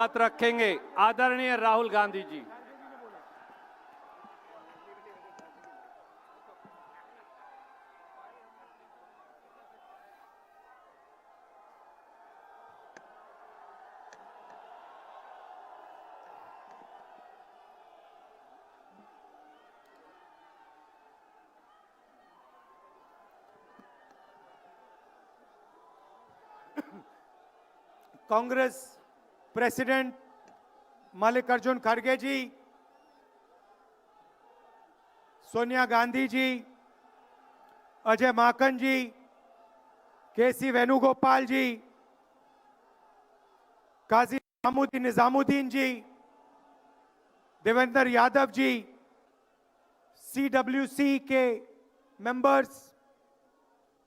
बात रखेंगे आदरणीय राहुल गांधी जी। कांग्रेस प्रेसिडेंट मल्लिकार्जुन खड़गे जी, सोनिया गांधी जी, अजय माकन जी, केसी वेणुगोपाल जी, काजी निजामुद्दीन जी, देवेंद्र यादव जी, सीडब्ल्यूसी के members,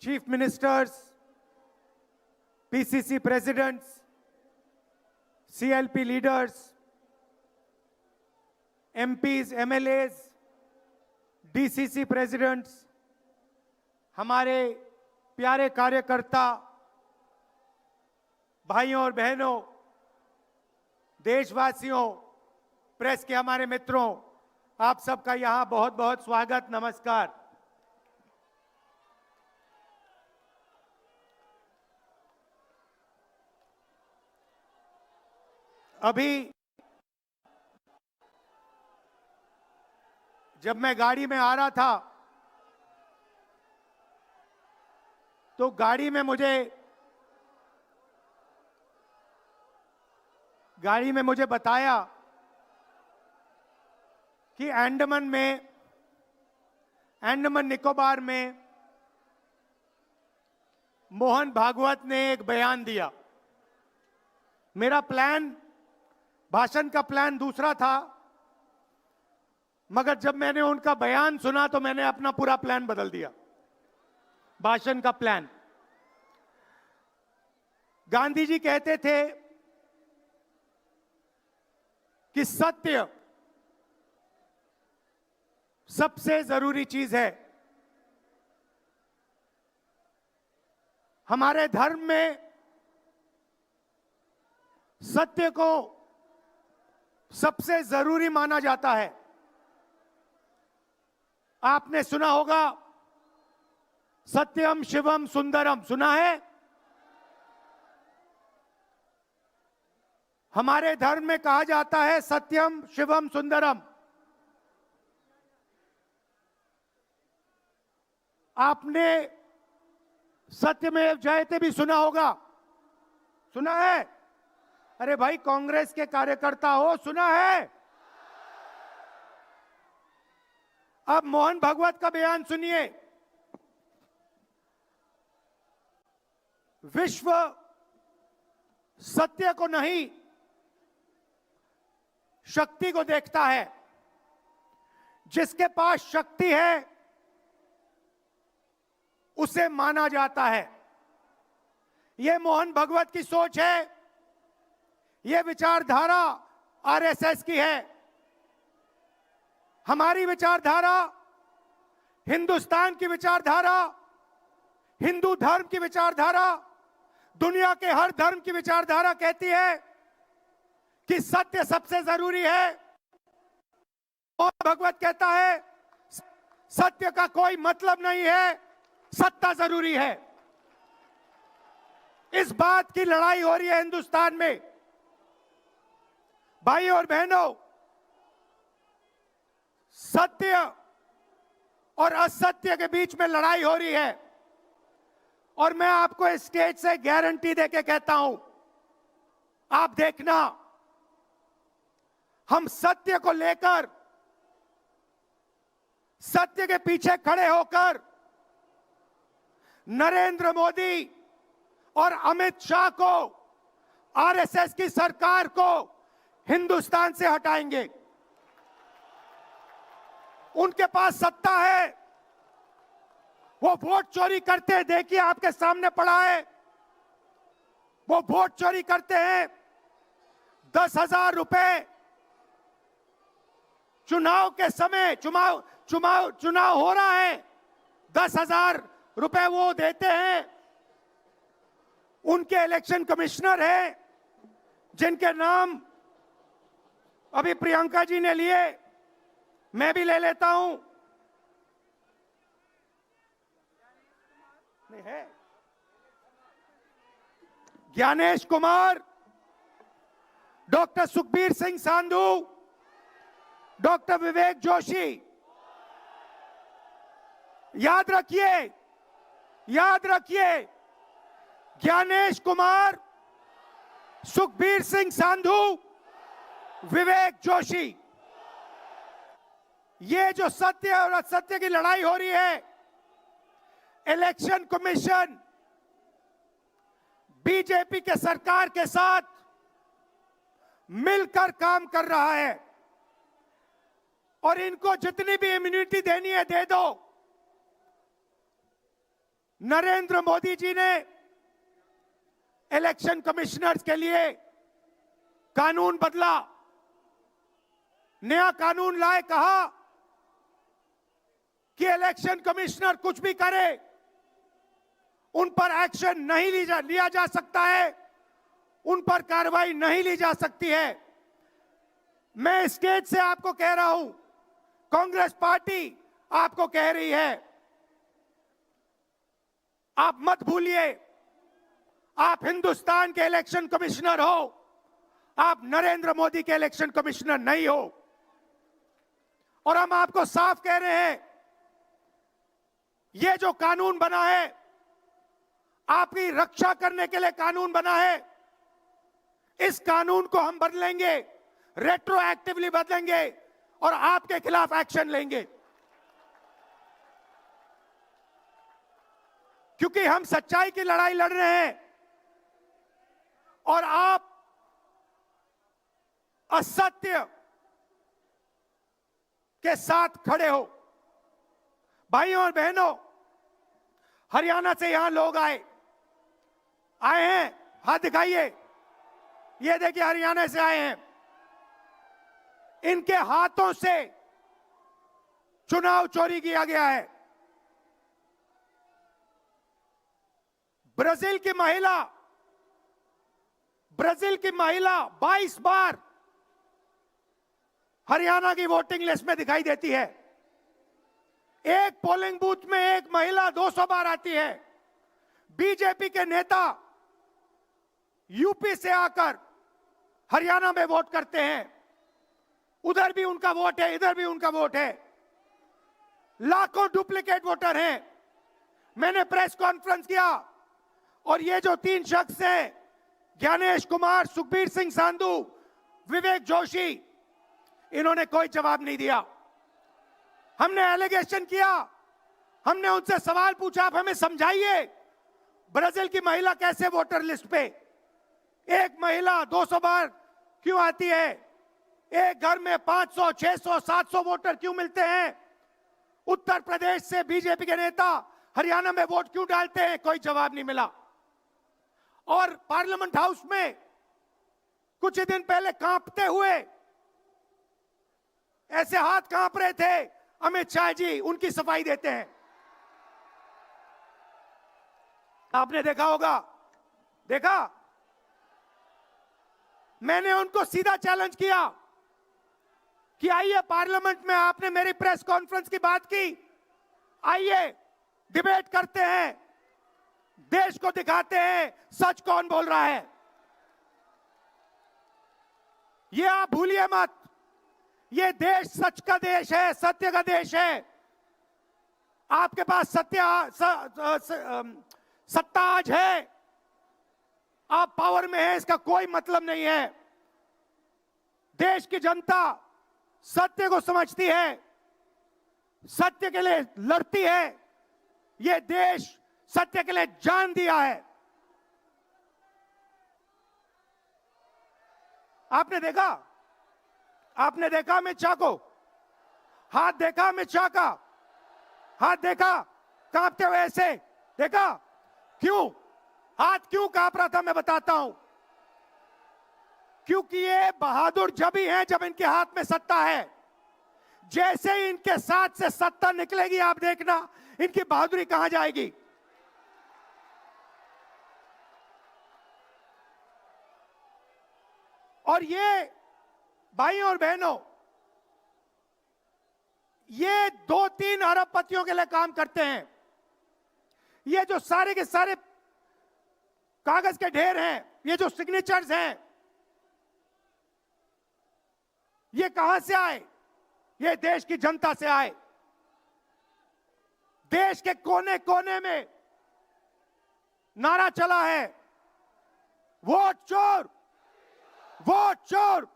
chief ministers, PCC presidents, CLP leaders, MPs, MLAs, DCC presidents, हमारे प्यारे कार्यकर्ता भाइयों और बहनों, देशवासियों, प्रेस के हमारे मित्रों, आप सबका यहां बहुत बहुत स्वागत, नमस्कार। अभी जब मैं गाड़ी में आ रहा था तो गाड़ी में मुझे बताया कि अंडमान निकोबार में मोहन भागवत ने एक बयान दिया। मेरा भाषण का प्लान दूसरा था, मगर जब मैंने उनका बयान सुना तो मैंने अपना पूरा प्लान बदल दिया, भाषण का प्लान। गांधी जी कहते थे कि सत्य सबसे जरूरी चीज है। हमारे धर्म में सत्य को सबसे जरूरी माना जाता है। आपने सुना होगा सत्यम शिवम सुंदरम, सुना है? हमारे धर्म में कहा जाता है सत्यम शिवम सुंदरम। आपने सत्यमेव जयते भी सुना होगा, सुना है? अरे भाई, कांग्रेस के कार्यकर्ता हो, सुना है? अब मोहन भागवत का बयान सुनिए। विश्व सत्य को नहीं, शक्ति को देखता है। जिसके पास शक्ति है उसे माना जाता है। यह मोहन भागवत की सोच है, यह विचारधारा आरएसएस की है। हमारी विचारधारा, हिंदुस्तान की विचारधारा, हिंदू धर्म की विचारधारा, दुनिया के हर धर्म की विचारधारा कहती है कि सत्य सबसे जरूरी है। मोहन भागवत कहता है सत्य का कोई मतलब नहीं है, सत्ता जरूरी है। इस बात की लड़ाई हो रही है हिंदुस्तान में। भाई और बहनों, सत्य और असत्य के बीच में लड़ाई हो रही है। और मैं आपको इस स्टेज से गारंटी देके कहता हूं, आप देखना, हम सत्य को लेकर, सत्य के पीछे खड़े होकर नरेंद्र मोदी और अमित शाह को, आरएसएस की सरकार को हिंदुस्तान से हटाएंगे। उनके पास सत्ता है, वो वोट चोरी करते हैं, देखिए आपके सामने पड़ा है। वो वोट चोरी करते हैं। 10,000 रुपए चुनाव के समय, चुनाव हो रहा है, 10,000 रुपए वो देते हैं। उनके इलेक्शन कमिश्नर हैं, जिनके नाम अभी प्रियंका जी ने लिए, मैं भी ले लेता हूं। नहीं है? Gyanesh Kumar, doctor Sukhbir Singh Sandhu, doctor Vivek Joshi. याद रखिए, याद रखिए, ज्ञानेश कुमार, सुखबीर सिंह सांधू, विवेक जोशी। ये जो सत्य और असत्य की लड़ाई हो रही है, इलेक्शन कमीशन बीजेपी के सरकार के साथ मिलकर काम कर रहा है और इनको जितनी भी इम्यूनिटी देनी है दे दो। नरेंद्र मोदी जी ने इलेक्शन कमिश्नर्स के लिए कानून बदला, नया कानून लाए, कहा कि इलेक्शन कमिश्नर कुछ भी करे उन पर एक्शन नहीं लिया जा सकता है, उन पर कार्रवाई नहीं ली जा सकती है। मैं स्टेज से आपको कह रहा हूं, कांग्रेस पार्टी आपको कह रही है, आप मत भूलिए, आप हिंदुस्तान के इलेक्शन कमिश्नर हो, आप नरेंद्र मोदी के इलेक्शन कमिश्नर नहीं हो। और हम आपको साफ कह रहे हैं, ये जो कानून बना है, आपकी रक्षा करने के लिए कानून बना है। इस कानून को हम बदलेंगे, रेट्रोएक्टिवली बदलेंगे और आपके खिलाफ एक्शन लेंगे, क्योंकि हम सच्चाई की लड़ाई लड़ रहे हैं और आप असत्य के साथ खड़े हो। भाइयों और बहनों, हरियाणा से यहां लोग आए हैं, हाथ दिखाइए। ये देखिए, हरियाणा से आए हैं। इनके हाथों से चुनाव चोरी किया गया है। ब्राजील की महिला 22 बार हरियाणा की वोटिंग लिस्ट में दिखाई देती है। एक पोलिंग बूथ में एक महिला 200 बार आती है। बीजेपी के नेता यूपी से आकर हरियाणा में वोट करते हैं, उधर भी उनका वोट है, इधर भी उनका वोट है। लाखों डुप्लीकेट वोटर हैं। मैंने प्रेस कॉन्फ्रेंस किया और ये जो 3 शख्स हैं, ज्ञानेश कुमार, सुखबीर सिंह सांधू, विवेक जोशी, इन्होंने कोई जवाब नहीं दिया। हमने एलिगेशन किया, हमने उनसे सवाल पूछा, आप हमें समझाइए ब्राजील की महिला कैसे वोटर लिस्ट पे, एक महिला 200 बार क्यों आती है, एक घर में 500, 600, 700 वोटर क्यों मिलते हैं, उत्तर प्रदेश से बीजेपी के नेता हरियाणा में वोट क्यों डालते हैं, कोई जवाब नहीं मिला। और पार्लियामेंट हाउस में कुछ ही दिन पहले कांपते हुए, ऐसे हाथ कांप रहे थे, अमित शाह जी उनकी सफाई देते हैं। आपने देखा होगा, देखा, मैंने उनको सीधा चैलेंज किया कि आइए पार्लियामेंट में, आपने मेरी प्रेस कॉन्फ्रेंस की बात की, आइए डिबेट करते हैं, देश को दिखाते हैं सच कौन बोल रहा है। ये आप भूलिए मत, ये देश सच का देश है, सत्य का देश है। आपके पास सत्ता आज है, आप पावर में हैं, इसका कोई मतलब नहीं है। देश की जनता सत्य को समझती है, सत्य के लिए लड़ती है। ये देश सत्य के लिए जान दिया है। आपने देखा, आपने देखा अमित शाह को, हाथ देखा अमित शाह का, हाथ देखा कांपते हुए ऐसे देखा। क्यों हाथ क्यों कांप रहा था, मैं बताता हूं। क्योंकि ये बहादुर जब ही हैं जब इनके हाथ में सत्ता है। जैसे ही इनके साथ से सत्ता निकलेगी, आप देखना इनकी बहादुरी कहां जाएगी। और ये भाइयों और बहनों, ये 2-3 अरबपतियों के लिए काम करते हैं। ये जो सारे के सारे कागज के ढेर हैं, ये जो सिग्नेचर्स हैं, ये कहां से आए? ये देश की जनता से आए। देश के कोने कोने में नारा चला है, वोट चोर, वोट चोर।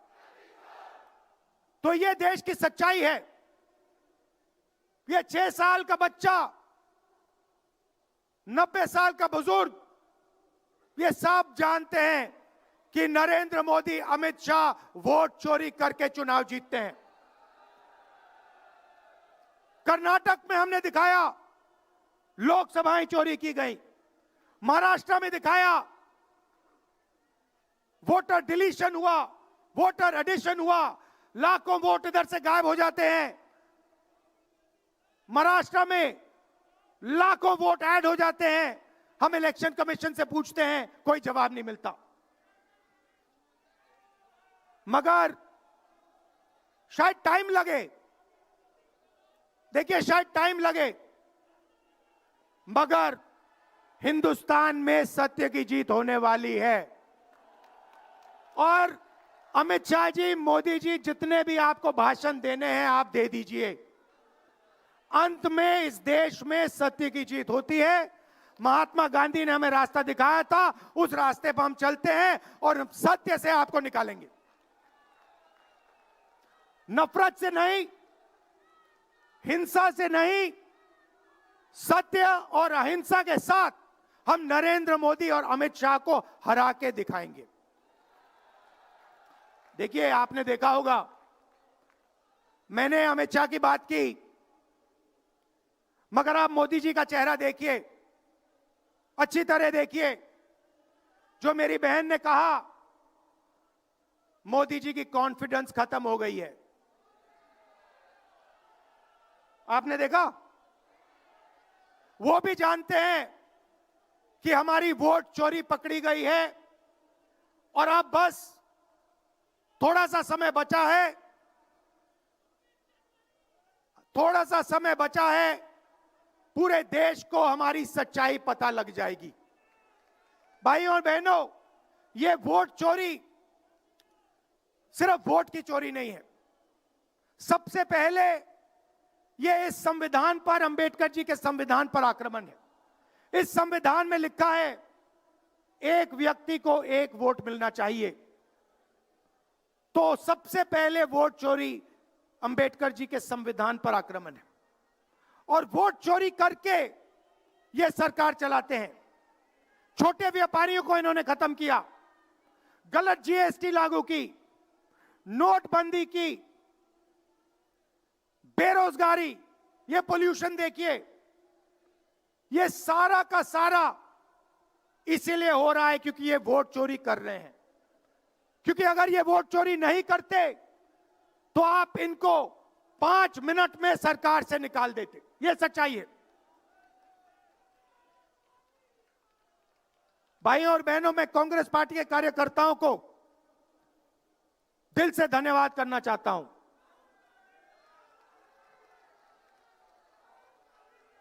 तो ये देश की सच्चाई है। ये 6 साल का बच्चा, 90 साल का बुजुर्ग, ये सब जानते हैं कि नरेंद्र मोदी, अमित शाह वोट चोरी करके चुनाव जीतते हैं। कर्नाटक में हमने दिखाया लोकसभाएं चोरी की गई, महाराष्ट्र में दिखाया वोटर डिलीशन हुआ, वोटर एडिशन हुआ, लाखों वोट इधर से गायब हो जाते हैं। महाराष्ट्र में लाखों वोट ऐड हो जाते हैं। हम इलेक्शन कमीशन से पूछते हैं, कोई जवाब नहीं मिलता। मगर शायद टाइम लगे, देखिए शायद टाइम लगे, मगर हिंदुस्तान में सत्य की जीत होने वाली है। और अमित शाह जी, मोदी जी, जितने भी आपको भाषण देने हैं आप दे दीजिए। अंत में इस देश में सत्य की जीत होती है। महात्मा गांधी ने हमें रास्ता दिखाया था, उस रास्ते पर हम चलते हैं और सत्य से आपको निकालेंगे। नफरत से नहीं, हिंसा से नहीं, सत्य और अहिंसा के साथ हम नरेंद्र मोदी और अमित शाह को हरा के दिखाएंगे। देखिए, आपने देखा होगा, मैंने अमित शाह की बात की, मगर आप मोदी जी का चेहरा देखिए, अच्छी तरह देखिए। जो मेरी बहन ने कहा, मोदी जी की कॉन्फिडेंस खत्म हो गई है। आपने देखा? वो भी जानते हैं कि हमारी वोट चोरी पकड़ी गई है और अब बस थोड़ा सा समय बचा है, थोड़ा सा समय बचा है, पूरे देश को हमारी सच्चाई पता लग जाएगी। भाइयों और बहनों, ये वोट चोरी सिर्फ वोट की चोरी नहीं है। सबसे पहले ये इस संविधान पर, अंबेडकर जी के संविधान पर आक्रमण है। इस संविधान में लिखा है एक व्यक्ति को एक वोट मिलना चाहिए। तो सबसे पहले वोट चोरी अंबेडकर जी के संविधान पर आक्रमण है। और वोट चोरी करके ये सरकार चलाते हैं। छोटे व्यापारियों को इन्होंने खत्म किया, गलत जीएसटी लागू की, नोटबंदी की, बेरोजगारी, ये पोल्यूशन देखिए, ये सारा का सारा इसीलिए हो रहा है क्योंकि ये वोट चोरी कर रहे हैं। क्योंकि अगर ये वोट चोरी नहीं करते तो आप इनको 5 मिनट में सरकार से निकाल देते। ये सच्चाई है। भाइयों और बहनों, मैं कांग्रेस पार्टी के कार्यकर्ताओं को दिल से धन्यवाद करना चाहता हूं।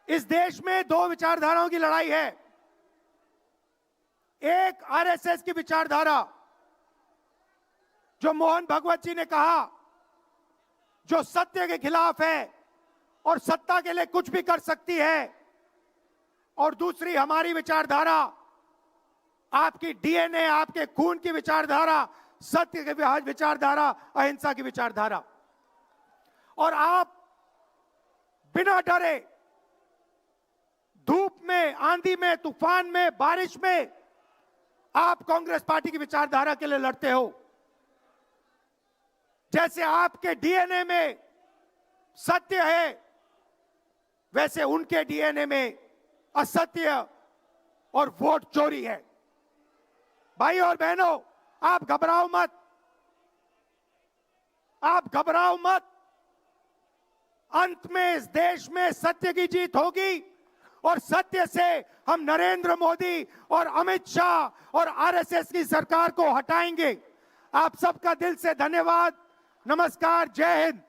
इस देश में 2 विचारधाराओं की लड़ाई है। एक आरएसएस की विचारधारा, जो मोहन भगवत जी ने कहा, जो सत्य के खिलाफ है और सत्ता के लिए कुछ भी कर सकती है। और दूसरी हमारी विचारधारा, आपकी डीएनए, आपके खून की विचारधारा, सत्य की विचारधारा, अहिंसा की विचारधारा। और आप बिना डरे, धूप में, आंधी में, तूफान में, बारिश में, आप कांग्रेस पार्टी की विचारधारा के लिए लड़ते हो। जैसे आपके डीएनए में सत्य है, वैसे उनके डीएनए में असत्य और वोट चोरी है। भाई और बहनों, आप घबराओ मत, आप घबराओ मत। अंत में इस देश में सत्य की जीत होगी और सत्य से हम नरेंद्र मोदी और अमित शाह और आरएसएस की सरकार को हटाएंगे। आप सबका दिल से धन्यवाद। नमस्कार, जय हिंद।